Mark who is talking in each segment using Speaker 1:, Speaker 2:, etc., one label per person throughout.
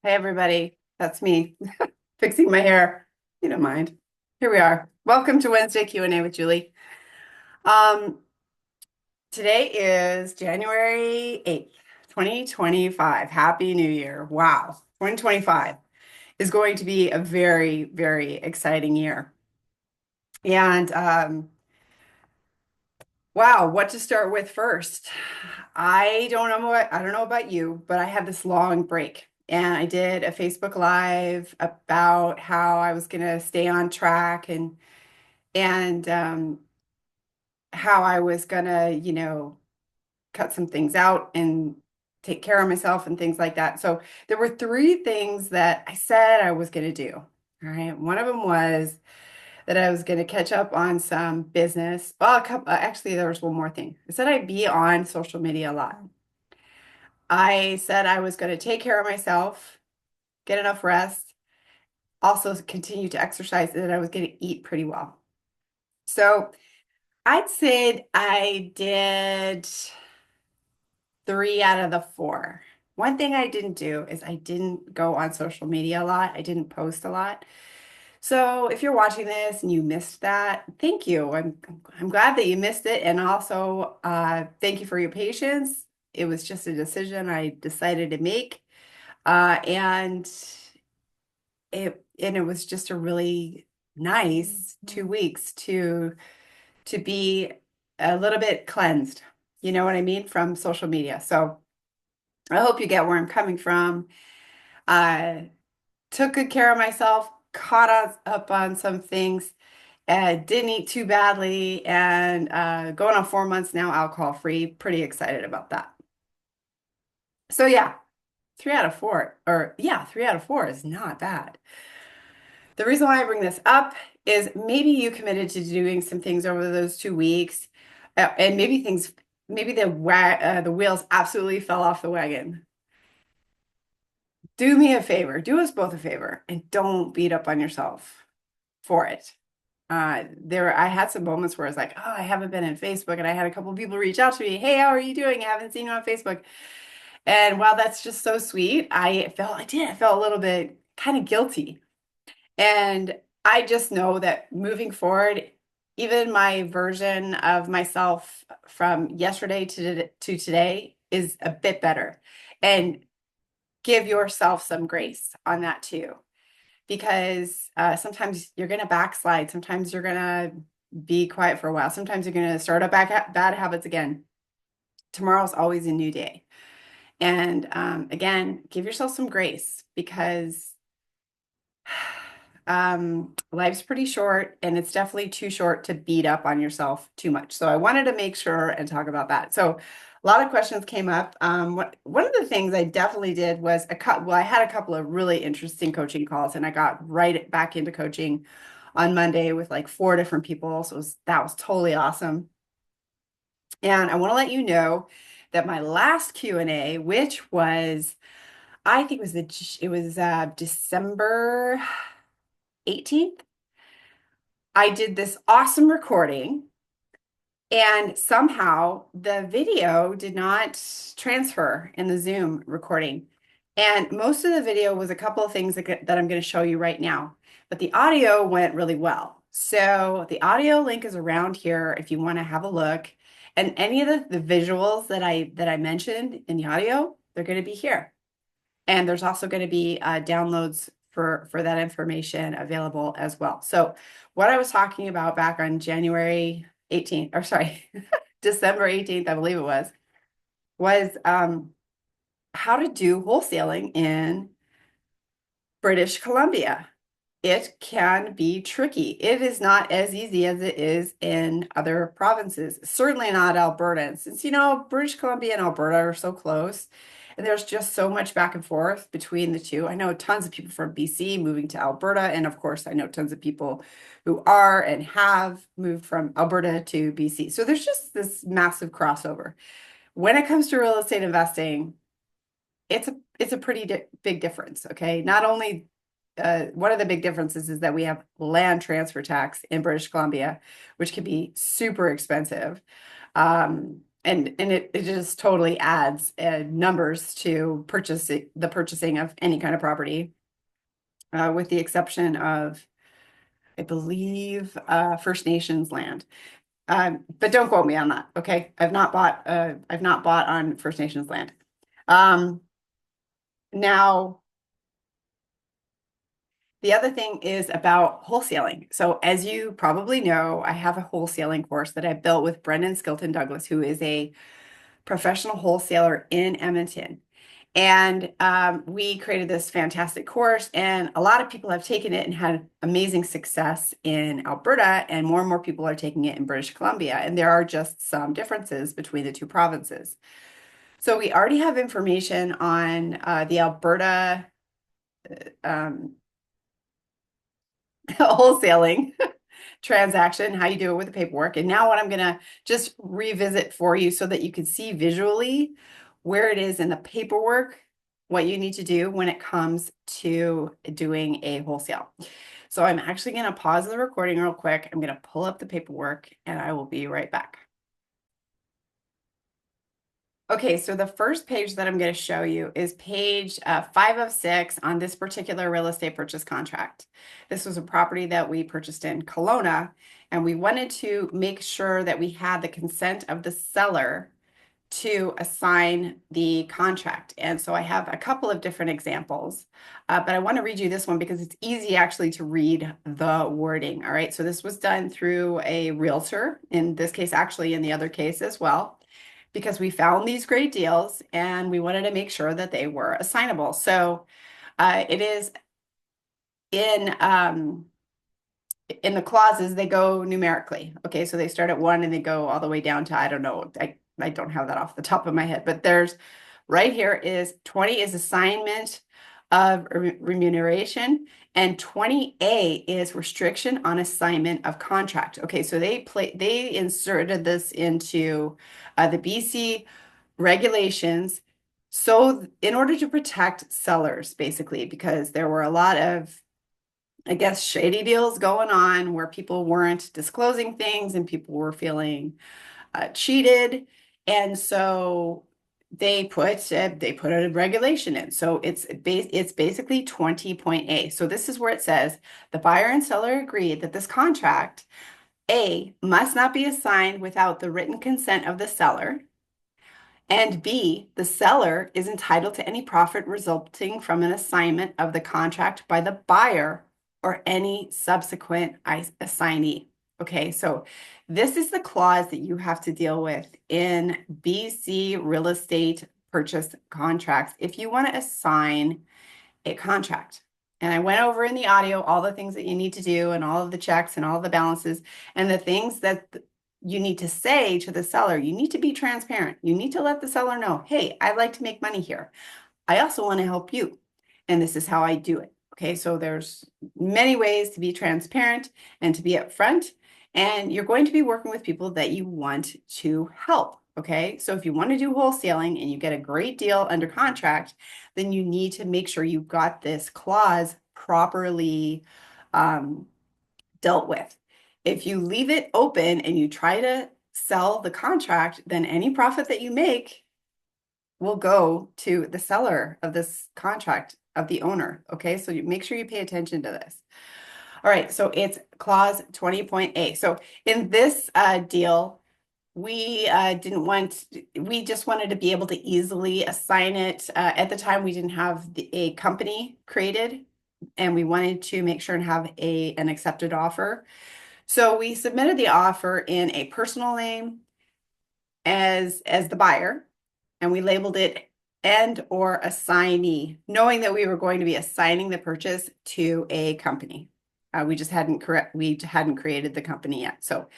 Speaker 1: Hey everybody, that's me fixing my hair. You don't mind. Here we are. Welcome to Wednesday Q&A with Julie. Um, Today is January 8th, 2025. Happy New Year. Wow. 2025 is going to be a very, very exciting year. And wow, what to start with first? I don't know about you, but I had this long break and I did a Facebook Live about how I was going to stay on track and how I was going to, cut some things out and take care of myself and things like that. So there were three things that I said I was going to do. All right. One of them was that I was going to catch up on some business. Well, actually, there was one more thing. I said I'd be on social media a lot. I said I was going to take care of myself, get enough rest, also continue to exercise, and that I was going to eat pretty well. So I'd say I did three out of the four. One thing I didn't do is I didn't go on social media a lot. I didn't post a lot. So if you're watching this and you missed that, thank you. I'm glad that you missed it, and also thank you for your patience. It was just a decision I decided to make, and it was just a really nice 2 weeks to be a little bit cleansed. You know what I mean, from social media. So I hope you get where I'm coming from. I took good care of myself, up on some things. Didn't eat too badly, and going on 4 months now, alcohol free. Pretty excited about that. So yeah, 3 out of 4, or yeah, 3 out of 4 is not bad. The reason why I bring this up is maybe you committed to doing some things over those 2 weeks, and maybe the wheels absolutely fell off the wagon. Do me a favor, do us both a favor, and don't beat up on yourself for it. I had some moments where I was like, oh, I haven't been in Facebook, and I had a couple of people reach out to me, hey, how are you doing? I haven't seen you on Facebook. And while that's just so sweet, I felt a little bit kind of guilty. And I just know that moving forward, even my version of myself from yesterday to today is a bit better. And give yourself some grace on that too, because sometimes you're going to backslide. Sometimes you're going to be quiet for a while. Sometimes you're going to start up bad habits again. Tomorrow's always a new day. And again, give yourself some grace because life's pretty short and it's definitely too short to beat up on yourself too much. So I wanted to make sure and talk about that. So a lot of questions came up. One of the things I definitely did was I had a couple of really interesting coaching calls and I got right back into coaching on Monday with like 4 different people. So that was totally awesome. And I want to let you know that my last Q&A, which was, I think it was December 18th. I did this awesome recording, and somehow the video did not transfer in the Zoom recording. And most of the video was a couple of things that I'm going to show you right now, but the audio went really well. So the audio link is around here if you want to have a look. And any of the visuals that I mentioned in the audio, they're going to be here. And there's also going to be downloads for that information available as well. So what I was talking about back on January 18th, or sorry, December 18th, I believe it was how to do wholesaling in British Columbia. It can be tricky. It is not as easy as it is in other provinces, certainly not Alberta. And since, British Columbia and Alberta are so close, and there's just so much back and forth between the two. I know tons of people from BC moving to Alberta. And of course, I know tons of people who are and have moved from Alberta to BC. So there's just this massive crossover. When it comes to real estate investing, it's a pretty big difference, okay? Not only one of the big differences is that we have land transfer tax in British Columbia, which can be super expensive. it just totally adds numbers to the purchasing of any kind of property, with the exception of, I believe, First Nations land. But don't quote me on that, okay? I've not bought on First Nations land. Now, the other thing is about wholesaling. So as you probably know, I have a wholesaling course that I built with Brendan Skilton Douglas, who is a professional wholesaler in Edmonton. And we created this fantastic course, and a lot of people have taken it and had amazing success in Alberta, and more people are taking it in British Columbia. And there are just some differences between the two provinces. So we already have information on the Alberta um, wholesaling transaction, how you do it with the paperwork. And now what I'm going to just revisit for you so that you can see visually where it is in the paperwork, what you need to do when it comes to doing a wholesale. So I'm actually going to pause the recording real quick. I'm going to pull up the paperwork and I will be right back. Okay, so the first page that I'm going to show you is page 5 of 6 on this particular real estate purchase contract. This was a property that we purchased in Kelowna, and we wanted to make sure that we had the consent of the seller to assign the contract. And so I have a couple of different examples, but I want to read you this one because it's easy actually to read the wording. All right, so this was done through a realtor, in this case, actually in the other case as well, because we found these great deals and we wanted to make sure that they were assignable. So it is in the clauses, they go numerically. Okay, so they start at 1 and they go all the way down to, I don't know, I don't have that off the top of my head, but there's right here is 20 is assignment of remuneration, and 20A is restriction on assignment of contract. Okay, so they inserted this into the BC regulations. So in order to protect sellers, basically, because there were a lot of, I guess, shady deals going on where people weren't disclosing things and people were feeling cheated. And so they put a regulation in. So it's basically 20.A. So this is where it says the buyer and seller agreed that this contract, A, must not be assigned without the written consent of the seller. And B, the seller is entitled to any profit resulting from an assignment of the contract by the buyer or any subsequent assignee. Okay, so this is the clause that you have to deal with in BC real estate purchase contracts if you want to assign a contract. And I went over in the audio all the things that you need to do and all of the checks and all of the balances and the things that you need to say to the seller. You need to be transparent. You need to let the seller know, hey, I'd like to make money here. I also want to help you. And this is how I do it. Okay, so there's many ways to be transparent and to be upfront. And you're going to be working with people that you want to help. Okay, so if you want to do wholesaling and you get a great deal under contract, then you need to make sure you've got this clause properly dealt with. If you leave it open and you try to sell the contract, then any profit that you make will go to the seller of this contract, of the owner. Okay, so you make sure you pay attention to this. All right, so it's clause 20.A. So in this deal, we just wanted to be able to easily assign it. At the time, we didn't have a company created, and we wanted to make sure and have an accepted offer. So we submitted the offer in a personal name as the buyer, and we labeled it and or assignee, knowing that we were going to be assigning the purchase to a company. We hadn't created the company yet. So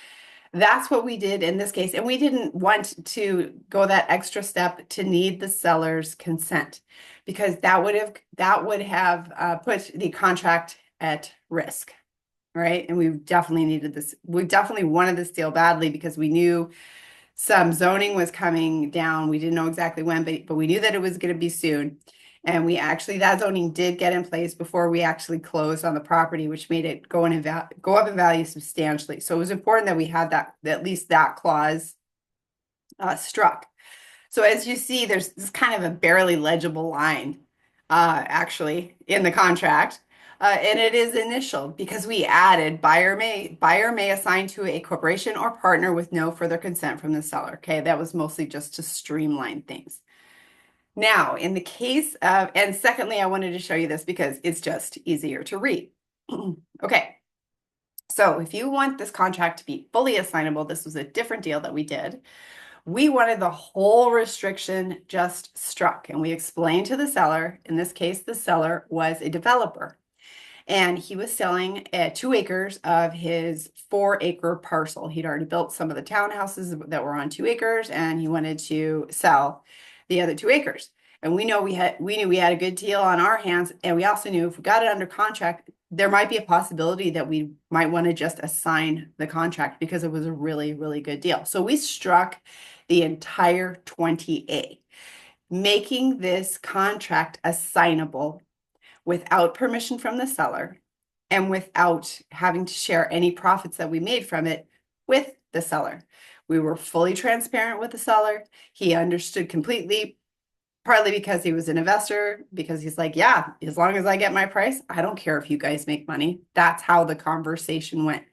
Speaker 1: that's what we did in this case. And we didn't want to go that extra step to need the seller's consent, because that would have put the contract at risk. Right. And we definitely needed this. We definitely wanted this deal badly because we knew some zoning was coming down. We didn't know exactly when, but we knew that it was going to be soon. And that zoning did get in place before we actually closed on the property, which made it go up in value substantially. So it was important that we had at least that clause struck. So as you see, there's this kind of a barely legible line, actually, in the contract. And it is initialed because we added buyer may assign to a corporation or partner with no further consent from the seller. Okay, that was mostly just to streamline things. Now, in the case of, and secondly, I wanted to show you this because it's just easier to read. Okay, so if you want this contract to be fully assignable, this was a different deal that we did. We wanted the whole restriction just struck, and we explained to the seller, in this case, the seller was a developer, and he was selling 2 acres of his 4-acre parcel. He'd already built some of the townhouses that were on 2 acres, and he wanted to sell the other 2 acres. And we knew we had a good deal on our hands, and we also knew if we got it under contract, there might be a possibility that we might want to just assign the contract because it was a really, really good deal. So we struck the entire 20A, making this contract assignable without permission from the seller and without having to share any profits that we made from it with the seller. We were fully transparent with the seller. He understood completely, partly because he was an investor, because he's like, yeah, as long as I get my price, I don't care if you guys make money. That's how the conversation went.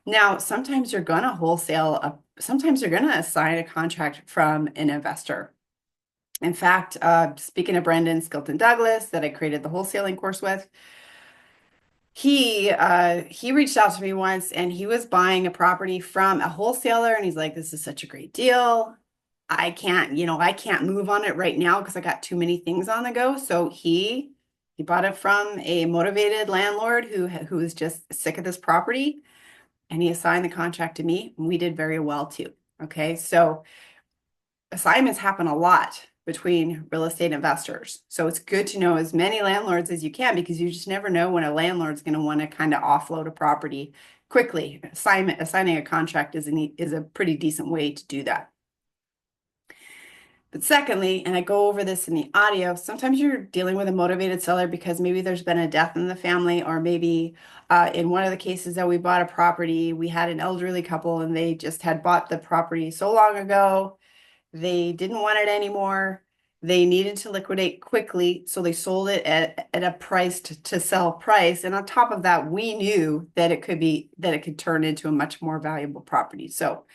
Speaker 1: Now, sometimes you're going to sometimes you're going to assign a contract from an investor. In fact, speaking of Brendan Skilton Douglas, that I created the wholesaling course with, he reached out to me once, and he was buying a property from a wholesaler, and he's like, this is such a great deal. I can't move on it right now because I got too many things on the go. So he bought it from a motivated landlord who was just sick of this property, and he assigned the contract to me, and we did very well too. Okay, so assignments happen a lot between real estate investors. So it's good to know as many landlords as you can, because you just never know when a landlord's going to want to kind of offload a property quickly. Assigning a contract is a pretty decent way to do that. But secondly, and I go over this in the audio, sometimes you're dealing with a motivated seller because maybe there's been a death in the family, or maybe in one of the cases that we bought a property, we had an elderly couple and they just had bought the property so long ago, they didn't want it anymore. They needed to liquidate quickly, so they sold it at a price to sell price. And on top of that, we knew that it could turn into a much more valuable property. So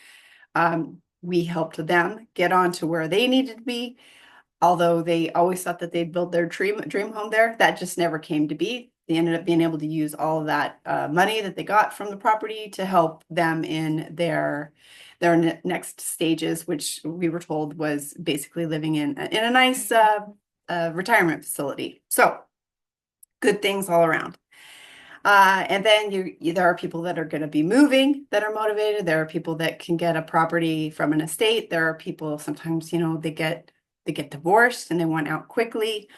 Speaker 1: we helped them get on to where they needed to be. Although they always thought that they'd build their dream home there, that just never came to be. They ended up being able to use all of that money that they got from the property to help them in their next stages, which we were told was basically living in a nice retirement facility. So good things all around. And then there are people that are going to be moving that are motivated. There are people that can get a property from an estate. There are people sometimes, they get divorced and they want out quickly.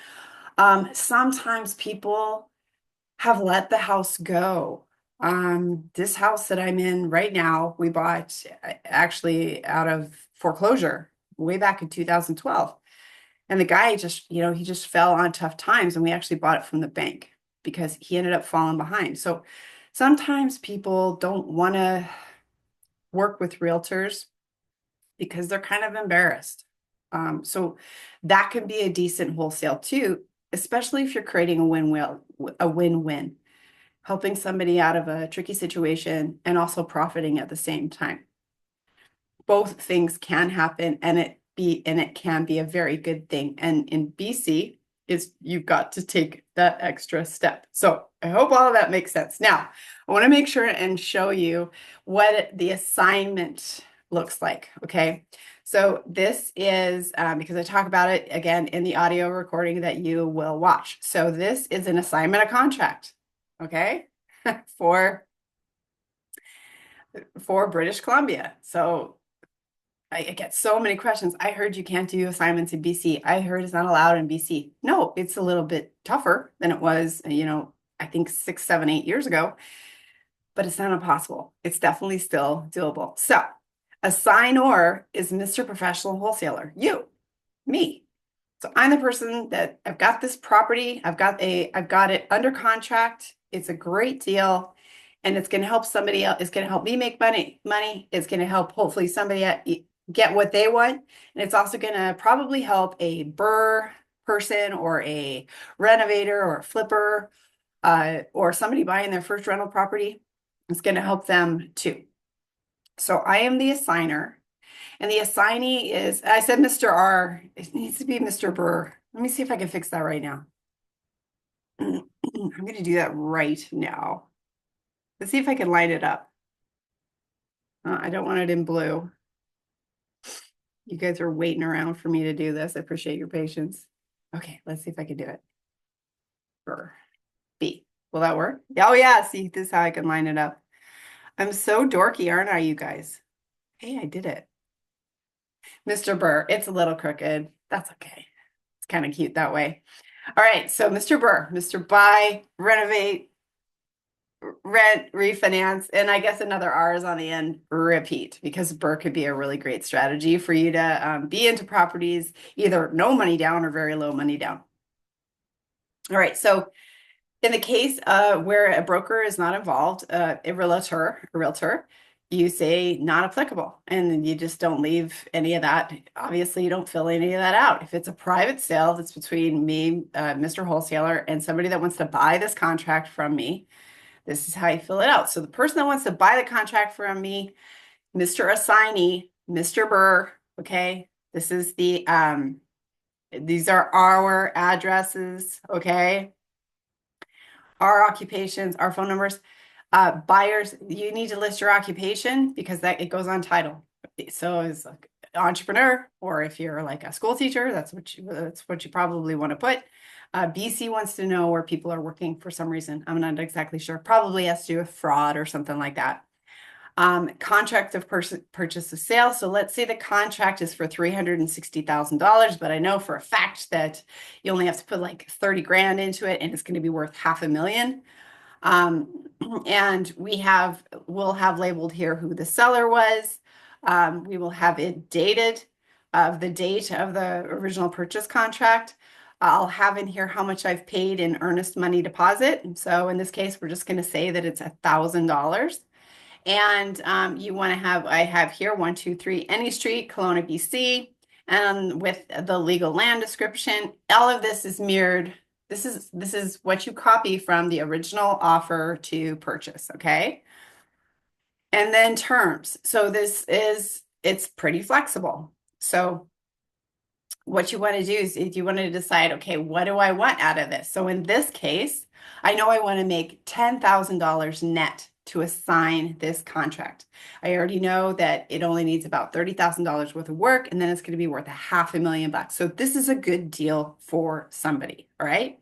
Speaker 1: Sometimes people have let the house go. This house that I'm in right now, we bought actually out of foreclosure way back in 2012. And the guy he just fell on tough times, and we actually bought it from the bank because he ended up falling behind. So sometimes people don't want to work with realtors because they're kind of embarrassed. So that can be a decent wholesale too, especially if you're creating a win-win, helping somebody out of a tricky situation and also profiting at the same time. Both things can happen, and it can be a very good thing. And in BC, you've got to take that extra step. So I hope all of that makes sense. Now, I want to make sure and show you what the assignment looks like. Okay. So this is because I talk about it again in the audio recording that you will watch. So this is an assignment of contract. Okay. for British Columbia. So I get so many questions. I heard you can't do assignments in BC. I heard it's not allowed in BC. No, it's a little bit tougher than it was, I think 6, 7, 8 years ago, but it's not impossible. It's definitely still doable. So a signor is Mr. Professional Wholesaler, me. So I'm the person that I've got this property. I've got it under contract. It's a great deal. And it's going to help somebody else. It's going to help me make money. It's going to help hopefully somebody get what they want. And it's also going to probably help a BRRRR person or a renovator or a flipper or somebody buying their first rental property. It's going to help them too. So I am the assigner, and the assignee is, I said Mr. R, it needs to be Mr. BRRRR. Let me see if I can fix that right now. I'm going to do that right now. Let's see if I can line it up. I don't want it in blue. You guys are waiting around for me to do this. I appreciate your patience. Okay, let's see if I can do it. BRRRR. B. Will that work? Oh yeah, see, this is how I can line it up. I'm so dorky, aren't I, you guys? Hey, I did it. Mr. BRRRR, it's a little crooked. That's okay. It's kind of cute that way. All right, so Mr. BRRRR, Mr. Buy, Renovate, Rent, Refinance, and I guess another R is on the end, repeat, because BRRRR could be a really great strategy for you to be into properties, either no money down or very low money down. All right, so in the case where a broker is not involved, a realtor, you say not applicable, and you just don't leave any of that. Obviously, you don't fill any of that out. If it's a private sale that's between me, Mr. Wholesaler, and somebody that wants to buy this contract from me, this is how you fill it out. So the person that wants to buy the contract from me, Mr. Assignee, Mr. BRRRR, okay, this is these are our addresses, okay? Our occupations, our phone numbers. Buyers, you need to list your occupation because that it goes on title. So as like entrepreneur, or if you're like a school teacher, that's what you probably want to put. BC wants to know where people are working for some reason. I'm not exactly sure. Probably has to do with fraud or something like that. Contract of purchase of sale. So let's say the contract is for $360,000, but I know for a fact that you only have to put like 30 grand into it and it's going to be worth $500,000. And we'll have labeled here who the seller was. We will have it dated of the date of the original purchase contract. I'll have in here how much I've paid in earnest money deposit. So in this case, we're just going to say that it's $1,000. And you want to have, I have here 123 Any Street, Kelowna, BC, and with the legal land description. All of this is mirrored. This is what you copy from the original offer to purchase, okay? And then terms. So it's pretty flexible. So what you want to do is if you want to decide, okay, what do I want out of this? So in this case, I know I want to make $10,000 net to assign this contract. I already know that it only needs about $30,000 worth of work, and then it's going to be worth $500,000. So this is a good deal for somebody, all right?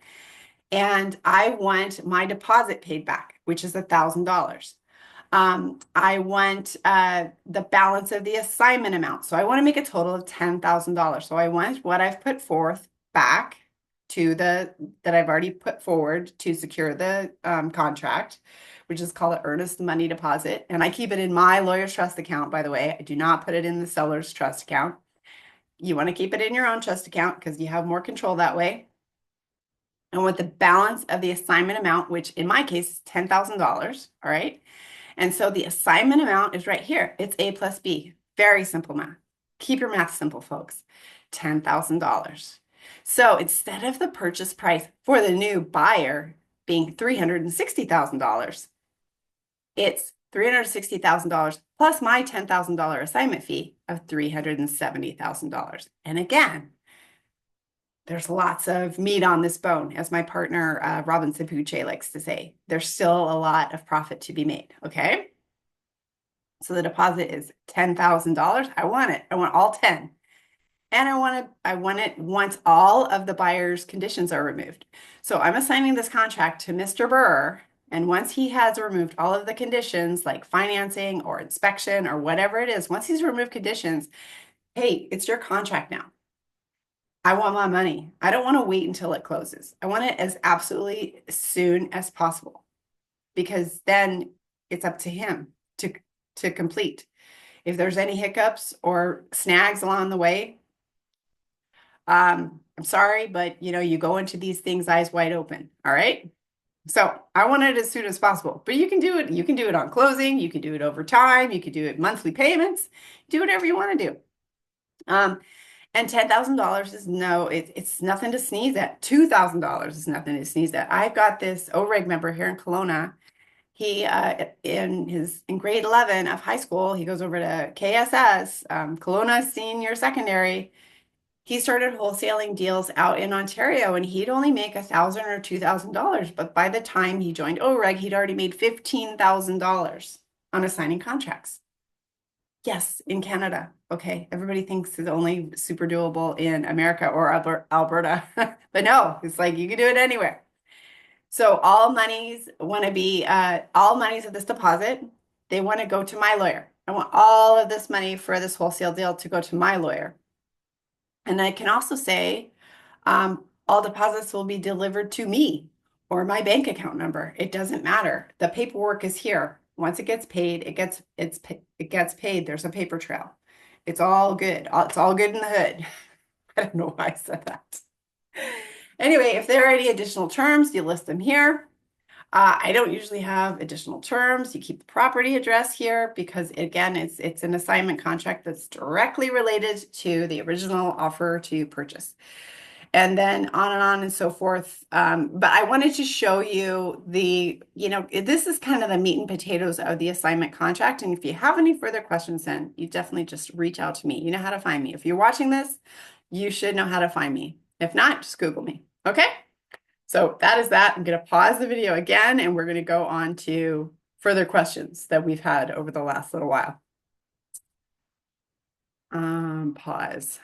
Speaker 1: And I want my deposit paid back, which is $1,000. I want the balance of the assignment amount. So I want to make a total of $10,000. So I want what I've put forth back to that I've already put forward to secure the contract, which is called an earnest money deposit. And I keep it in my lawyer's trust account, by the way. I do not put it in the seller's trust account. You want to keep it in your own trust account because you have more control that way. And with the balance of the assignment amount, which in my case is $10,000, all right? And so the assignment amount is right here. It's A plus B. Very simple math. Keep your math simple, folks. $10,000. So instead of the purchase price for the new buyer being $360,000, it's $360,000 plus my $10,000 assignment fee of $370,000. And again, there's lots of meat on this bone, as my partner, Robinson Puche likes to say. There's still a lot of profit to be made, okay? So the deposit is $10,000. I want it. I want all 10. And I want it once all of the buyer's conditions are removed. So I'm assigning this contract to Mr. BRRRR, and once he has removed all of the conditions like financing or inspection or whatever it is, once he's removed conditions, hey, it's your contract now. I want my money. I don't want to wait until it closes. I want it as absolutely soon as possible because then it's up to him to complete. If there's any hiccups or snags along the way, I'm sorry, but you go into these things eyes wide open. All right. So I want it as soon as possible, but you can do it. You can do it on closing. You can do it over time. You can do it monthly payments. Do whatever you want to do. Um, and $10,000 is it's nothing to sneeze at. $2,000 is nothing to sneeze at. I've got this OREIG member here in Kelowna. He in grade 11 of high school, he goes over to KSS, Kelowna Senior Secondary. He started wholesaling deals out in Ontario, and he'd only make $1,000 or $2,000. But by the time he joined OREG, he'd already made $15,000 on assigning contracts. Yes, in Canada. Okay, everybody thinks it's only super doable in America or Alberta, but no, it's like you can do it anywhere. So all monies of this deposit, they want to go to my lawyer. I want all of this money for this wholesale deal to go to my lawyer. And I can also say, all deposits will be delivered to me or my bank account number. It doesn't matter. The paperwork is here. Once it gets paid, it gets paid. There's a paper trail. It's all good. It's all good in the hood. I don't know why I said that. Anyway, if there are any additional terms, you list them here. I don't usually have additional terms. You keep the property address here because again, it's an assignment contract that's directly related to the original offer to purchase. And then on and so forth. But I wanted to show you this is kind of the meat and potatoes of the assignment contract. And if you have any further questions, then you definitely just reach out to me. You know how to find me. If you're watching this, you should know how to find me. If not, just Google me. Okay? So that is that. I'm going to pause the video again, and we're going to go on to further questions that we've had over the last little while. Pause.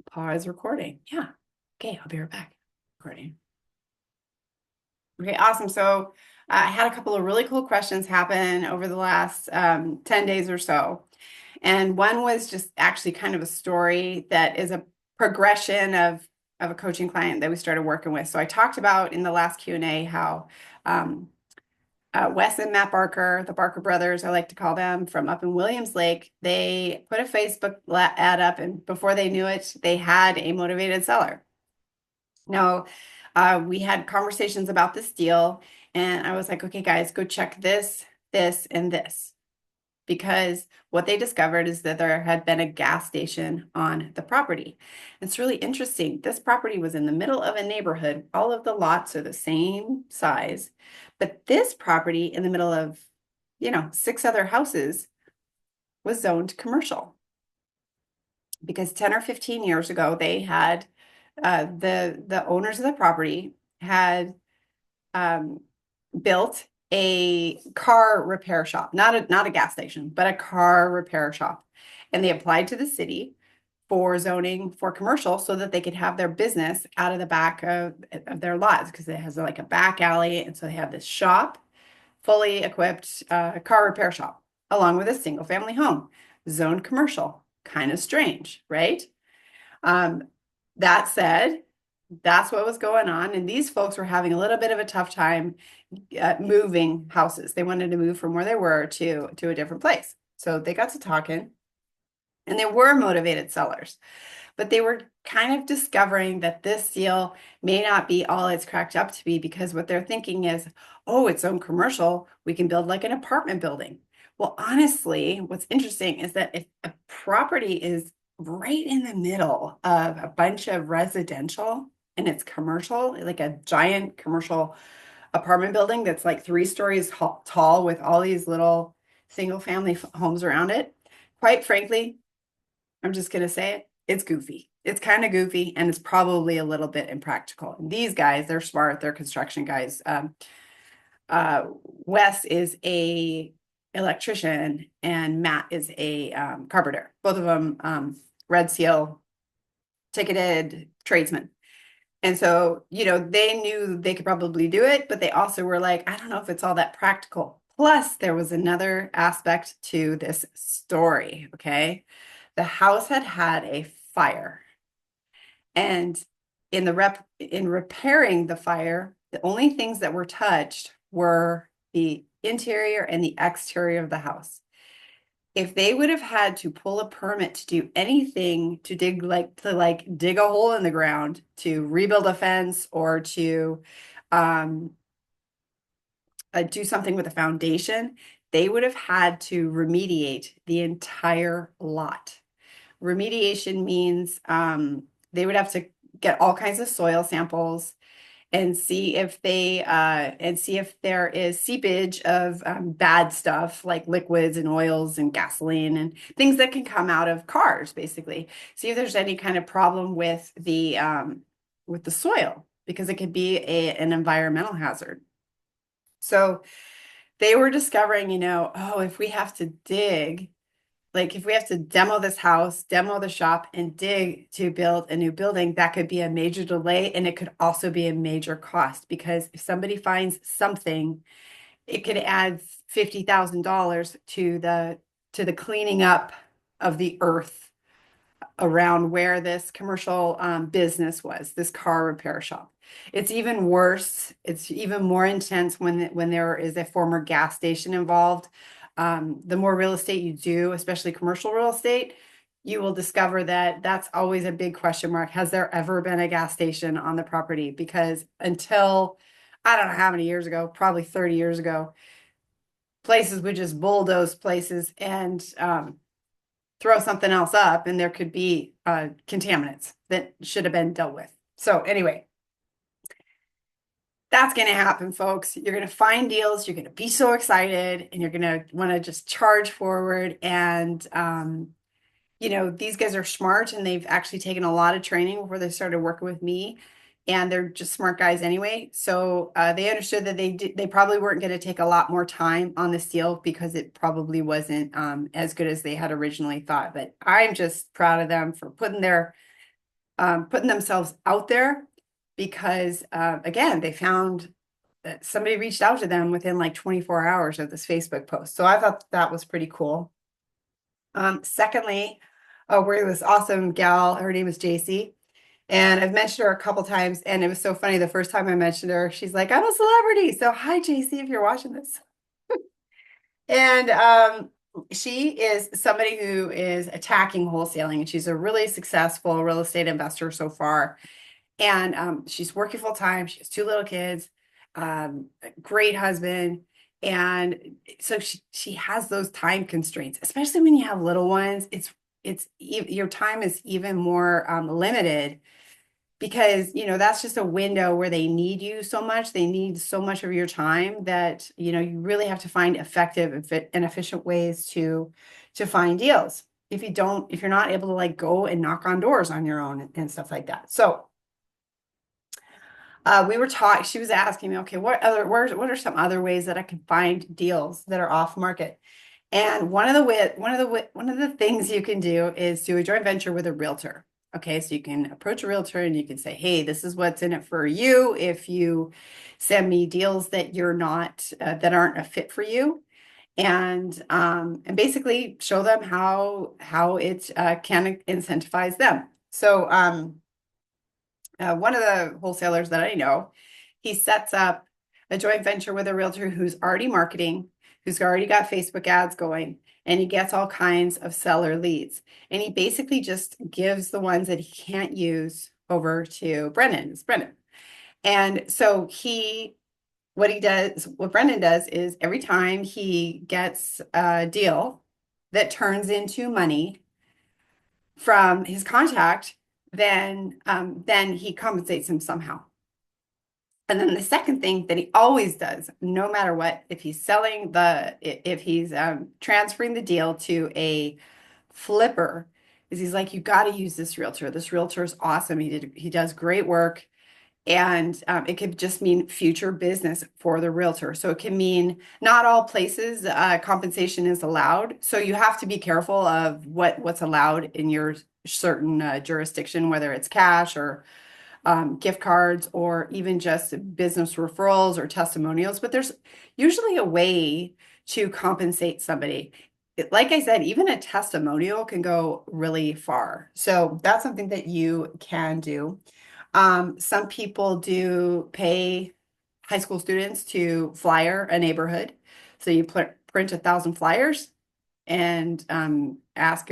Speaker 1: Pause recording. Yeah. Okay, I'll be right back. Recording. Okay, awesome. So I had a couple of really cool questions happen over the last 10 days or so. And one was just actually kind of a story that is a progression of a coaching client that we started working with. So I talked about in the last Q&A how Wes and Matt Barker, the Barker brothers, I like to call them, from up in Williams Lake, they put a Facebook ad up, and before they knew it, they had a motivated seller. Now, we had conversations about this deal, and I was like, okay, guys, go check this, this, and this. Because what they discovered is that there had been a gas station on the property. It's really interesting. This property was in the middle of a neighborhood. All of the lots are the same size, but this property in the middle of, 6 other houses was zoned commercial. Because 10 or 15 years ago, they had the owners of the property had built a car repair shop, not a gas station, but a car repair shop. And they applied to the city for zoning for commercial so that they could have their business out of the back of their lots because it has like a back alley. And so they have this shop, fully equipped car repair shop, along with a single family home, zoned commercial. Kind of strange, right? That said, that's what was going on. And these folks were having a little bit of a tough time moving houses. They wanted to move from where they were to a different place. So they got to talking, and they were motivated sellers, but they were kind of discovering that this deal may not be all it's cracked up to be because what they're thinking is, oh, it's own commercial. We can build like an apartment building. Well, honestly, what's interesting is that if a property is right in the middle of a bunch of residential and it's commercial, like a giant commercial apartment building that's like 3 stories tall with all these little single family homes around it, quite frankly, I'm just going to say it, it's goofy. It's kind of goofy, and it's probably a little bit impractical. And these guys, they're smart, they're construction guys. Wes is a electrician and Matt is a carpenter. Both of them Red Seal ticketed tradesmen. And so, they knew they could probably do it, but they also were like, I don't know if it's all that practical. Plus, there was another aspect to this story, okay? The house had had a fire. And in repairing the fire, the only things that were touched were the interior and the exterior of the house. If they would have had to pull a permit to do anything to dig a hole in the ground to rebuild a fence or to do something with a foundation, they would have had to remediate the entire lot. remediation means they would have to get all kinds of soil samples and see if there is seepage of bad stuff like liquids and oils and gasoline and things that can come out of cars, basically. See if there's any kind of problem with the soil because it could be an environmental hazard. So they were discovering, oh, if we have to dig, like if we have to demo this house, demo the shop, and dig to build a new building, that could be a major delay, and it could also be a major cost because if somebody finds something, it could add $50,000 to the cleaning up of the earth around where this commercial business was, this car repair shop. It's even worse. It's even more intense when there is a former gas station involved. The more real estate you do, especially commercial real estate, you will discover that that's always a big question mark. Has there ever been a gas station on the property? Because until, I don't know how many years ago, probably 30 years ago, places would just bulldoze places and throw something else up, and there could be contaminants that should have been dealt with. So anyway, that's going to happen, folks. You're going to find deals. You're going to be so excited, and you're going to want to just charge forward. And these guys are smart, and they've actually taken a lot of training before they started working with me. And they're just smart guys anyway. So they understood that they probably weren't going to take a lot more time on this deal because it probably wasn't as good as they had originally thought. But I'm just proud of them for putting themselves out there because again, they found that somebody reached out to them within like 24 hours of this Facebook post. So I thought that was pretty cool. Secondly, we're this awesome gal. Her name is JC. And I've mentioned her a couple times, and it was so funny. The first time I mentioned her, she's like, I'm a celebrity. So hi, JC, if you're watching this. And she is somebody who is attacking wholesaling, and she's a really successful real estate investor so far. And she's working full time. She has two little kids, a great husband. And so she has those time constraints, especially when you have little ones. Your time is even more limited because that's just a window where they need you so much. They need so much of your time that you really have to find effective and efficient ways to find deals. If you're not able to like go and knock on doors on your own and stuff like that. So we were talking. She was asking me, okay, what are some other ways that I can find deals that are off market? And one of the things you can do is do a joint venture with a realtor. Okay, so you can approach a realtor and you can say, hey, this is what's in it for you if you send me deals that you're not that aren't a fit for you, and basically show them how it can incentivize them. So one of the wholesalers that I know, he sets up a joint venture with a realtor who's already marketing, who's already got Facebook ads going, and he gets all kinds of seller leads. And he basically just gives the ones that he can't use over to Brendan. It's Brendan. And so what Brendan does is every time he gets a deal that turns into money from his contact, then he compensates him somehow. And then the second thing that he always does, no matter what, if he's transferring the deal to a flipper, is he's like, you got to use this realtor. This realtor is awesome. He does great work. And it could just mean future business for the realtor. So it can mean not all places compensation is allowed. So you have to be careful of what's allowed in your certain jurisdiction, whether it's cash or gift cards or even just business referrals or testimonials. But there's usually a way to compensate somebody. Like I said, even a testimonial can go really far. So that's something that you can do. Some people do pay high school students to flyer a neighborhood. So you print 1,000 flyers and ask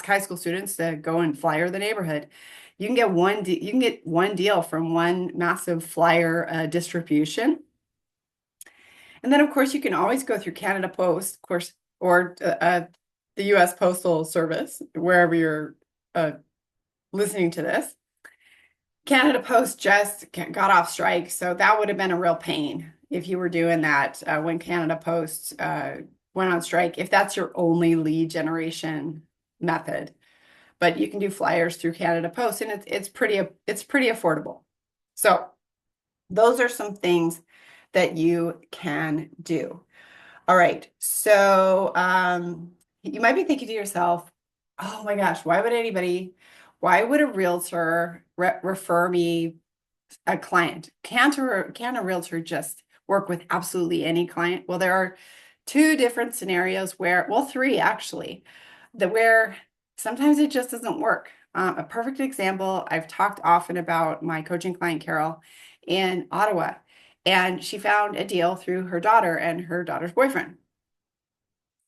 Speaker 1: high school students to go and flyer the neighborhood. You can get one deal from one massive flyer distribution. And then, of course, you can always go through Canada Post, of course, or the U.S. Postal Service, wherever you're uh, listening to this. Canada Post just got off strike, so that would have been a real pain if you were doing that when Canada Post went on strike, if that's your only lead generation method. But you can do flyers through Canada Post, and it's pretty affordable. So those are some things that you can do. All right. So you might be thinking to yourself, oh my gosh, why would a realtor refer me a client? Can a realtor just work with absolutely any client? Well, there are two different scenarios well, three actually, that where sometimes it just doesn't work. A perfect example, I've talked often about my coaching client, Carol, in Ottawa, and she found a deal through her daughter and her daughter's boyfriend.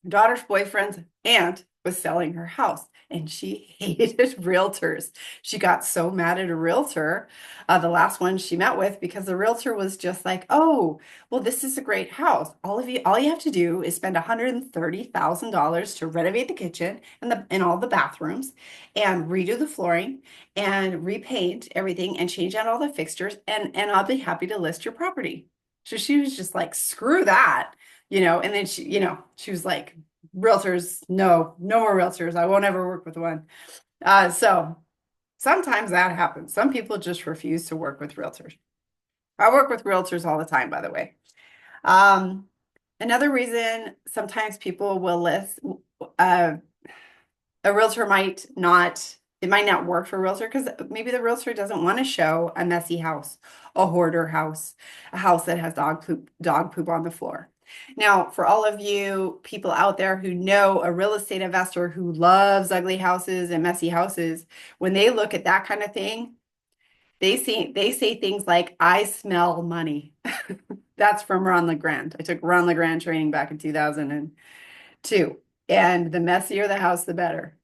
Speaker 1: Her daughter's boyfriend's aunt was selling her house and she hated realtors. She got so mad at a realtor, the last one she met with, because the realtor was just like, oh, well, this is a great house. All you have to do is spend $130,000 to renovate the kitchen and all the bathrooms and redo the flooring and repaint everything and change out all the fixtures and I'll be happy to list your property. So she was just like, screw that. And then she was like, realtors, no, no more realtors. I won't ever work with one. So sometimes that happens. Some people just refuse to work with realtors. I work with realtors all the time, by the way. Um, Another reason sometimes people will list, uh, a realtor it might not work for a realtor because maybe the realtor doesn't want to show a messy house, a hoarder house, a house that has dog poop on the floor. Now, for all of you people out there who know a real estate investor who loves ugly houses and messy houses, when they look at that kind of thing, they say things like, I smell money. That's from Ron LeGrand. I took Ron LeGrand training back in 2002. And the messier the house, the better.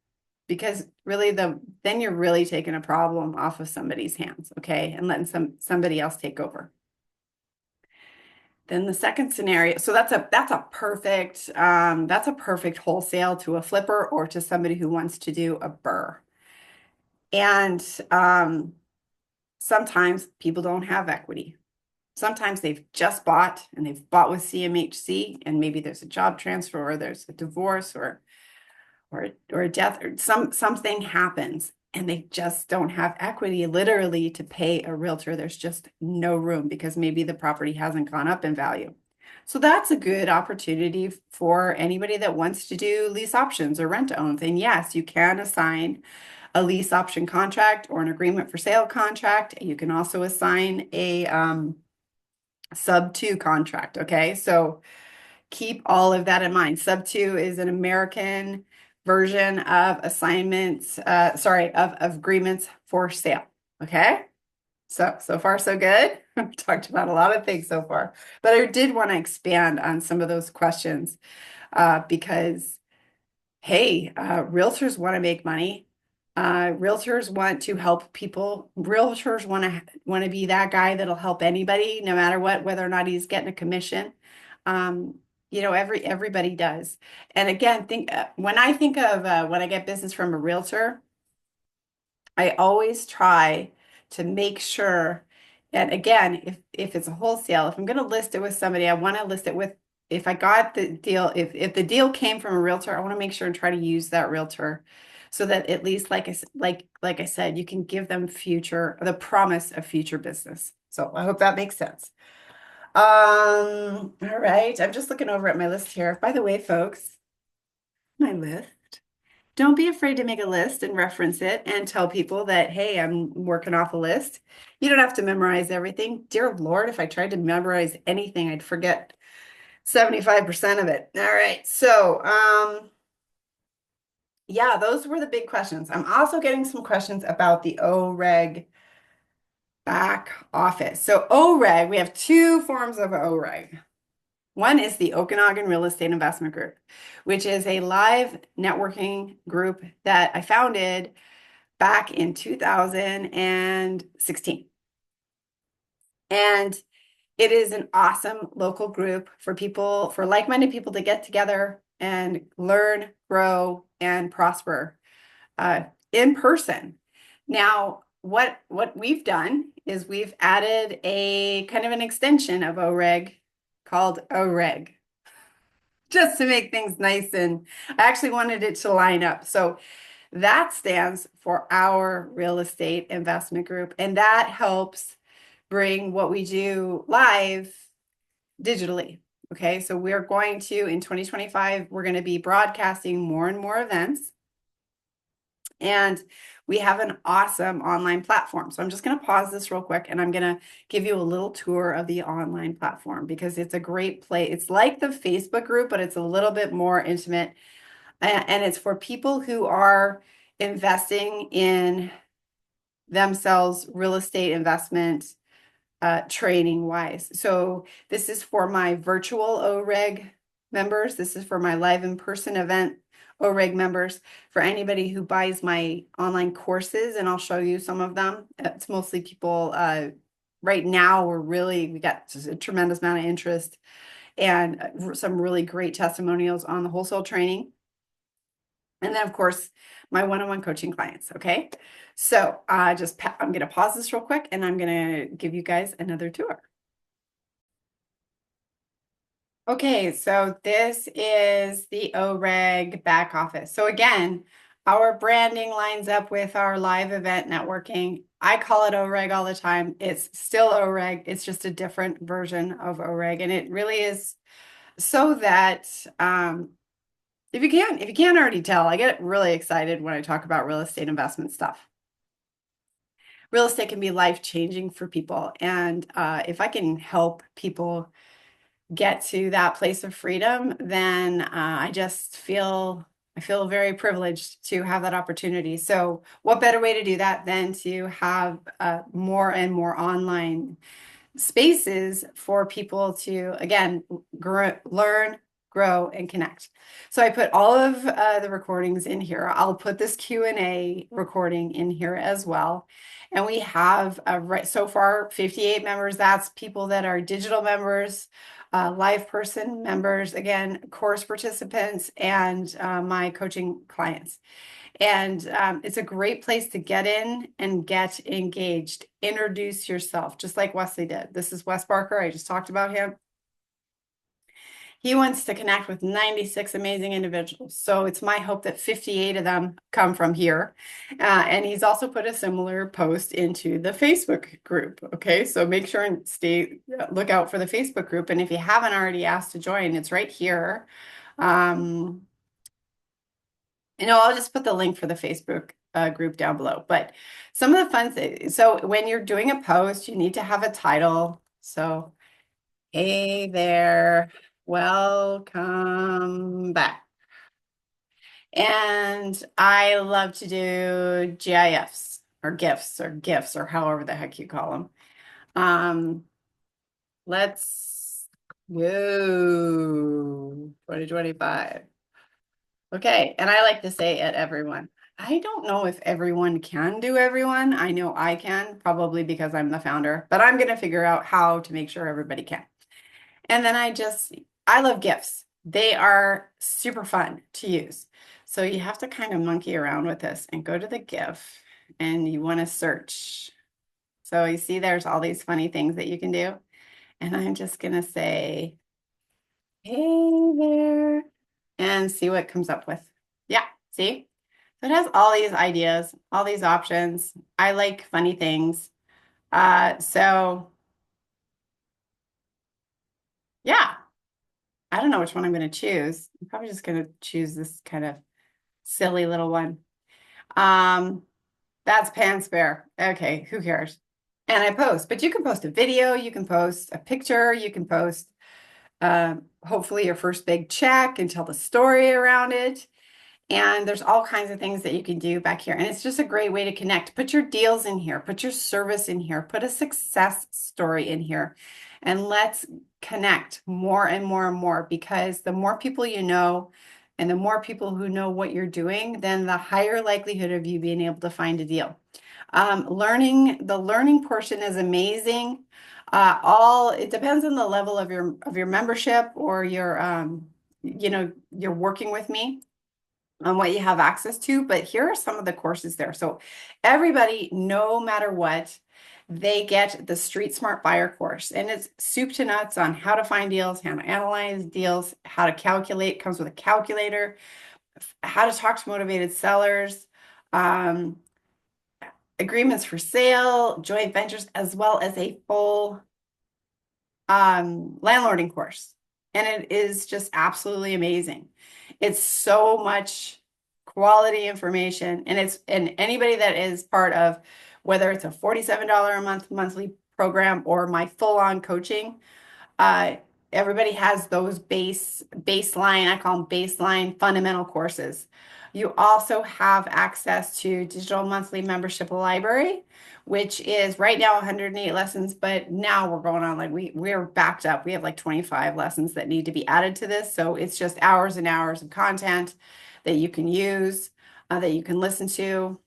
Speaker 1: Because really then you're really taking a problem off of somebody's hands, okay? And letting somebody else take over. Then the second scenario, so that's a perfect wholesale to a flipper or to somebody who wants to do a burr. And sometimes people don't have equity. Sometimes they've just bought and they've bought with CMHC, and maybe there's a job transfer or there's a divorce or a death or something happens and they just don't have equity literally to pay a realtor. There's just no room because maybe the property hasn't gone up in value. So that's a good opportunity for anybody that wants to do lease options or rent owns. And yes, you can assign a lease option contract or an agreement for sale contract. You can also assign a sub 2 contract. Okay, so keep all of that in mind. Sub 2 is an American version of assignments, of agreements for sale. Okay. So far, so good. I've talked about a lot of things so far, but I did want to expand on some of those questions because, hey, realtors want to make money. Realtors want to help people. Realtors want to be that guy that'll help anybody, no matter what, whether or not he's getting a commission. Um, everybody does. And again, when I think of when I get business from a realtor, I always try to make sure. And again, if it's a wholesale, if I'm going to list it with somebody, I want to list it with. If I got the deal, if the deal came from a realtor, I want to make sure and try to use that realtor, so that at least, like I said, you can give them the promise of future business. So I hope that makes sense. All right. I'm just looking over at my list here. By the way, folks, my list. Don't be afraid to make a list and reference it and tell people that, hey, I'm working off a list. You don't have to memorize everything. Dear Lord, if I tried to memorize anything, I'd forget 75% of it. All right. So, yeah, those were the big questions. I'm also getting some questions about the OREG back office. So OREG, we have two forms of OREG. One is the Okanagan Real Estate Investment Group, which is a live networking group that I founded back in 2016. And it is an awesome local group for like-minded people to get together and learn, grow, and prosper. in person. Now, what we've done is we've added a kind of an extension of OREG called OREG, just to make things nice. And I actually wanted it to line up. So that stands for our real estate investment group, and that helps bring what we do live digitally. Okay, so we're going to, in 2025, we're going to be broadcasting more and more events. And we have an awesome online platform. So I'm just going to pause this real quick and I'm going to give you a little tour of the online platform because it's a great place. It's like the Facebook group, but it's a little bit more intimate. And it's for people who are investing in themselves, real estate investment, training wise. So this is for my virtual OREG members. This is for my live in-person event OREG members, for anybody who buys my online courses, and I'll show you some of them. It's mostly people, right now we got a tremendous amount of interest and some really great testimonials on the wholesale training. And then, of course, my one-on-one coaching clients. Okay. So I'm going to pause this real quick and I'm going to give you guys another tour. Okay, so this is the OREG back office. So again, our branding lines up with our live event networking. I call it OREG all the time. It's still OREG. It's just a different version of OREG. And it really is so that if you can't already tell, I get really excited when I talk about real estate investment stuff. Real estate can be life-changing for people. And if I can help people get to that place of freedom, then I feel very privileged to have that opportunity. So what better way to do that than to have more and more online spaces for people to, again, learn, grow, and connect. So I put all of the recordings in here. I'll put this Q&A recording in here as well. And we have, so far, 58 members. That's people that are digital members, live person members, again, course participants, and my coaching clients. And it's a great place to get in and get engaged. Introduce yourself, just like Wesley did. This is Wes Barker. I just talked about him. He wants to connect with 96 amazing individuals. So it's my hope that 58 of them come from here. And he's also put a similar post into the Facebook group. Okay, so make sure and look out for the Facebook group. And if you haven't already asked to join, it's right here. I'll just put the link for the Facebook group down below. But some of the fun things, so when you're doing a post, you need to have a title. So, hey there, welcome back. And I love to do GIFs or GIFs or however the heck you call them. Let's go 2025. Okay, and I like to say at everyone. I don't know if everyone can do everyone. I know I can, probably because I'm the founder, but I'm going to figure out how to make sure everybody can. And then I love GIFs. They are super fun to use. So you have to kind of monkey around with this and go to the GIF and you want to search. So you see there's all these funny things that you can do. And I'm just going to say, hey there, and see what it comes up with. Yeah, see? So it has all these ideas, all these options. I like funny things. So yeah, I don't know which one I'm going to choose. I'm probably just going to choose this kind of silly little one. That's Pants Bear. Okay, who cares? And I post, but you can post a video, you can post a picture, you can post hopefully your first big check and tell the story around it. And there's all kinds of things that you can do back here. And it's just a great way to connect. Put your deals in here, put your service in here, put a success story in here, and let's connect more and more and more, because the more people you know and the more people who know what you're doing, then the higher likelihood of you being able to find a deal. The learning portion is amazing. It depends on the level of your membership or you're working with me. on what you have access to, but here are some of the courses there. So everybody, no matter what, they get the Street Smart Buyer course, and it's soup to nuts on how to find deals, how to analyze deals, how to calculate, comes with a calculator, how to talk to motivated sellers, um, agreements for sale, joint ventures, as well as a full landlording course. And it is just absolutely amazing. It's so much quality information. And anybody that is part of, whether it's a $47 a month monthly program or my full-on coaching, uh, everybody has those baseline, I call them baseline fundamental courses. You also have access to digital monthly membership library, which is right now 108 lessons, but now we're going on like we're backed up. We have like 25 lessons that need to be added to this. So it's just hours and hours of content that you can use, that you can listen to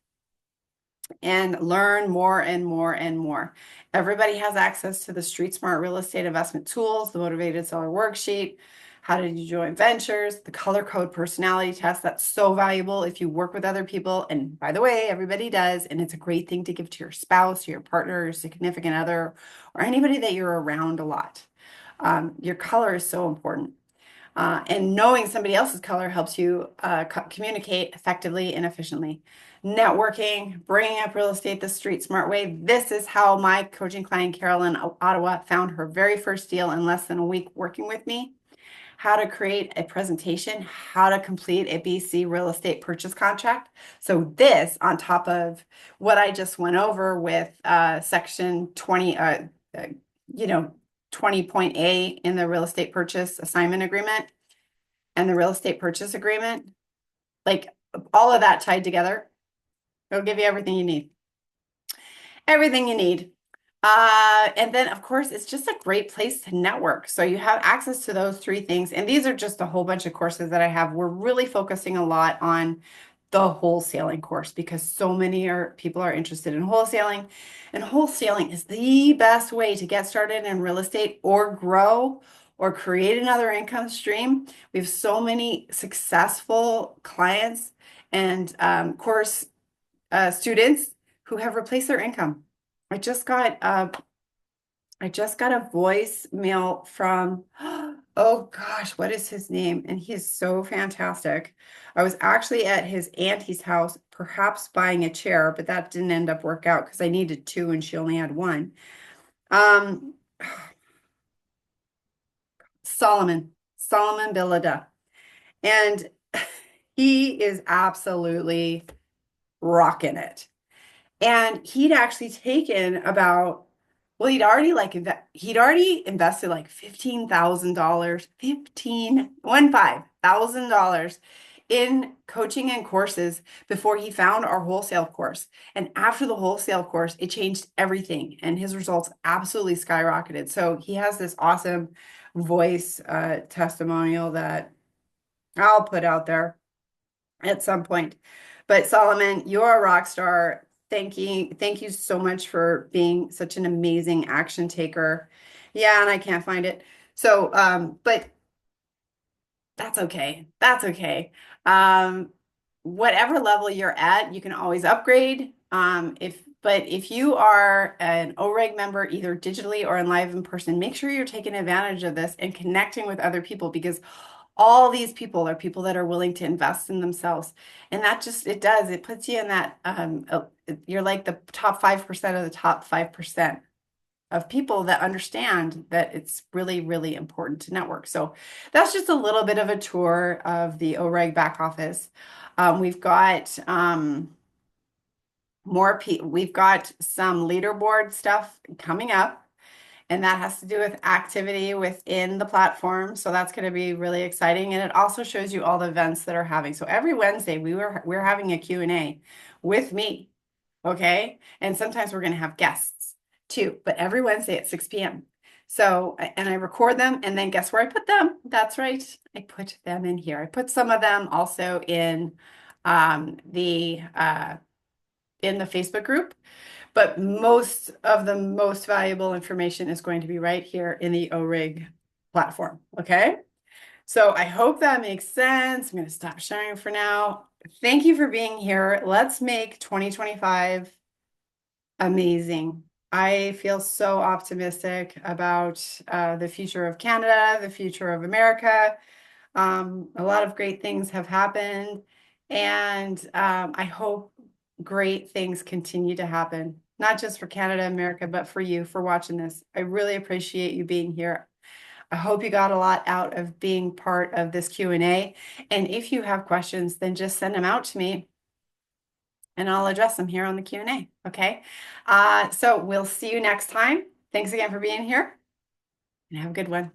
Speaker 1: and learn more and more and more. Everybody has access to the Street Smart Real Estate Investment Tools, the Motivated Seller Worksheet, how to do joint ventures, the color code personality test. That's so valuable if you work with other people. And by the way, everybody does. And it's a great thing to give to your spouse, your partner, your significant other, or anybody that you're around a lot. Your color is so important. And knowing somebody else's color helps you communicate effectively and efficiently. Networking, bringing up real estate the street smart way. This is how my coaching client, Carolyn Ottawa, found her very first deal in less than a week working with me. How to create a presentation, how to complete a BC real estate purchase contract. So this on top of what I just went over with section 20, uh, you know, 20.A in the real estate purchase assignment agreement and the real estate purchase agreement, like all of that tied together, it'll give you everything you need. Everything you need. And then, of course, it's just a great place to network. So you have access to those three things. And these are just a whole bunch of courses that I have. We're really focusing a lot on the wholesaling course because so many people are interested in wholesaling. And wholesaling is the best way to get started in real estate or grow or create another income stream. We have so many successful clients and course students who have replaced their income. I just got I just got a voicemail from, oh gosh, what is his name? And he is so fantastic. I was actually at his auntie's house, perhaps buying a chair, but that didn't end up work out because I needed two and she only had one. Um, Solomon Billada. And he is absolutely rocking it. And he'd actually taken about, well, he'd already invested like $15,000, 15,000 in coaching and courses before he found our wholesale course. And after the wholesale course, it changed everything and his results absolutely skyrocketed. So he has this awesome voice testimonial that I'll put out there at some point. But Solomon, you're a rock star. Thank you so much for being such an amazing action taker. Yeah, and I can't find it. So, but that's okay. That's okay. Um, whatever level you're at, you can always upgrade. But if you are an OREIG member, either digitally or in live in person, make sure you're taking advantage of this and connecting with other people because all these people are people that are willing to invest in themselves. And that just, it puts you in that, you're like the top 5% of the top 5% of people that understand that it's really, really important to network. So that's just a little bit of a tour of the OREIG back office. We've got we've got some leaderboard stuff coming up. And that has to do with activity within the platform. So that's going to be really exciting. And it also shows you all the events that are having. So every Wednesday we're having a Q&A with me. Okay. And sometimes we're going to have guests too, but every Wednesday at 6 p.m. So, and I record them and then guess where I put them? That's right. I put them in here. I put some of them also in the Facebook group. But most of the most valuable information is going to be right here in the OREIG platform. Okay. So I hope that makes sense. I'm going to stop sharing for now. Thank you for being here. Let's make 2025 amazing. I feel so optimistic about the future of Canada, the future of America. A lot of great things have happened, and I hope great things continue to happen, not just for Canada, America, but for you for watching this. I really appreciate you being here. I hope you got a lot out of being part of this Q&A. And if you have questions, then just send them out to me and I'll address them here on the Q&A. Okay. So we'll see you next time. Thanks again for being here and have a good one.